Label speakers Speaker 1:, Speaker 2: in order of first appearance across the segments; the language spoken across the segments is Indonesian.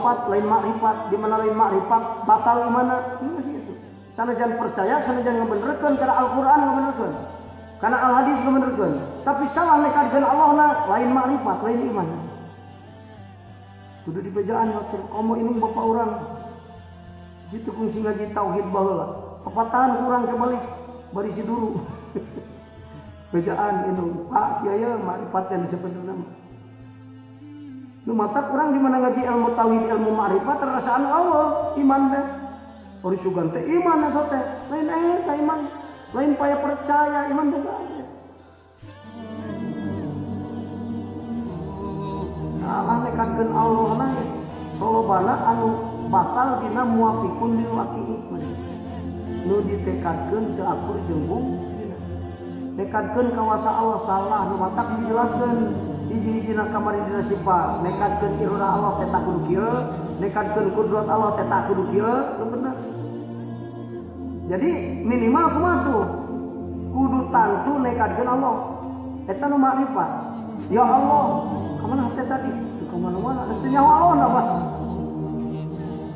Speaker 1: marifat lain makrifat, di mana lain makrifat batal imanna. Gitu. Sanajan percaya, sanajan ngebenerkeun karena Al-Qur'an ngebenerkeun. Karena Al-Hadis ngebenerkeun. Tapi salah nekadkeun Allahna lain makrifat, lain iman. Kudu dibejaan waktu komo inung bapak orang. Jitu kungsi ngaji tauhid baheula. Pepatahan kurang kebalik bari si duru. Bejaan inung Pak kieu makrifat yang sebenarnya. Nu mata kurang di mana ngaji ilmu tauhid ilmu makrifat terasaan Allah iman teh. Ori sugan teh iman eta teh. Lain eta iman. Lain paya percaya iman teh aja. Allah nekadkeun Allah na solobana anu batal dina muafiqun lil waqi'i. Nu ditekadkeun teu akur jeung bung. Nekadkeun kawasa Allah salah nu matak dijelaskeun. Hiji-hijina kamari dina sifat nekadkeun irada Allah teh tak kudu kieu, nekadkeun kudrat Allah teh tak kudu kieu, nu bener. Jadi minimal kumaha tuh? Kudu tantu nekadkeun Allah. Eta nu makrifat. Ya Allah, ka mana teh tadi? Ka mana-mana teh nyaho Allah na bah.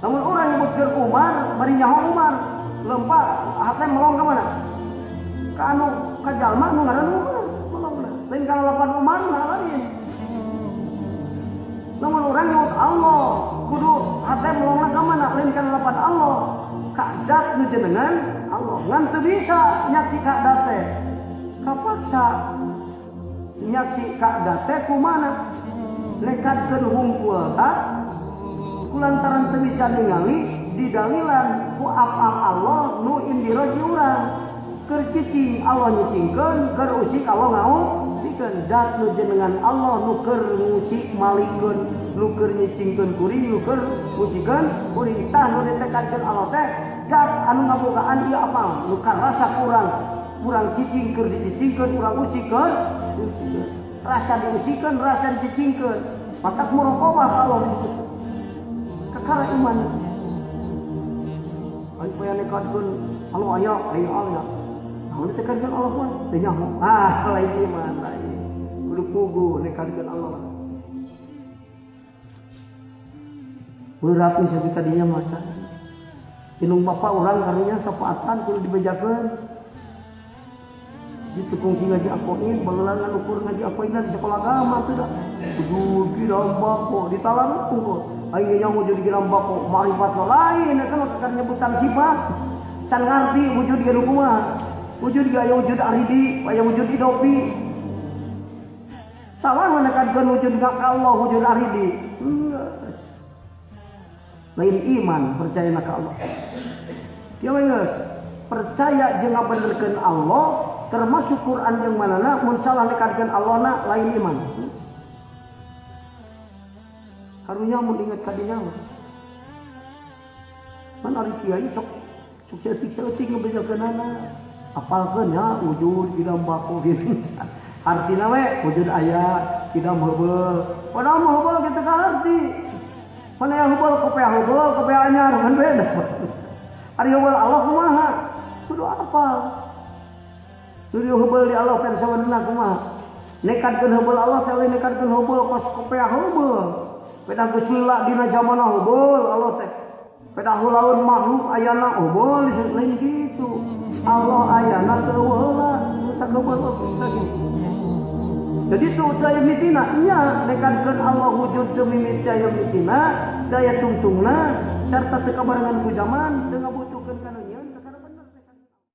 Speaker 1: Namun urang nyebutkeun Umar, bari nyaho Umar. Lempar hate melong ka mana? Ka anu ka jalma nu ngaranna Umar. Lain kalau lapan Umar nah lain. Namun orang nyebut Allah kudu hati melongna ka mana lain kalau lapan Allah. Kadat nu jenengan Allah ngan teu bisa nyaki kadat teh. Kapaksa nyaki kadat teh kumaha? Nekadkeun hungkul tah kulantaran teu bisa ningali didalilan ku afal Allah nu indiraji urang. Keur cicing Allah nyicingkeun, keur usik Allah ngau dat nu jenengan Allah nu keur ngusik malikeun, nu keur nyicingkeun kuring, nu keur ngusikeun kuring. Tah nu ditekadkeun Allah teh dat anu ngabogaan ieu apal, nu karasa kurang cicing keur dicicingkeun, kurang usik keur rasa diusikeun, rasa dicicingkeun. Matak muraqabah Allah disebut. Kakara iman. Ai paya nekadkeun Allah aya, Allah. Namun ditekadkeun Allah pun teu nyaho. Lain iman lain. Kudu pugu nekadkeun Allah. Beurap nih sabi tadinya maca. Inung bapak urang karunya sapaatan kudu dibejakeun. Ditu kungsi ngaji apoin, balelangan ukur ngaji apoin di sekolah agama teu da. Kudu kiram bako ditalan kok. Aya yang wujud kiram bako marifat lain kan kan nyebutan sifat. Can ngarti wujud di kumaha. Wujud gaya wujud aridi, aya wujud idopi. Salah menekadkeun wujud ka Allah, wujud aridi. Lain iman percaya ka Allah. Kieu geus percaya jeung ngabenerkeun Allah termasuk Quran jeung manana mun salah nekadkeun Allahna lain iman. Karunya mun inget ka dinya mah. Man ari kiai sok sukses-sukses ngebejakeunana. Apalkeun ya wujud idam bako gitu. Artina we wujud aya idam heubeul. Padahal mah heubeul kitu ka arti. Mana yang heubeul heubeul kopea anyar kan beda. Ari heubeul Allah kumaha? Kudu apal. Kudu heubeul di Allah kan sawenna kumaha? Nekadkeun heubeul Allah sawe nekadkeun heubeul pas kopea heubeul. Peda geus lila dina zamanna heubeul Allah teh. Peda laun makhluk ayana heubeul lain kitu. Allah ayana teu heula, tak heubeul lagi. Jadi itu daya mitina nya nekadkeun Allah wujud demi daya mitina, daya tungtungna sarta teu kabarengan ku zaman teu ngabutuh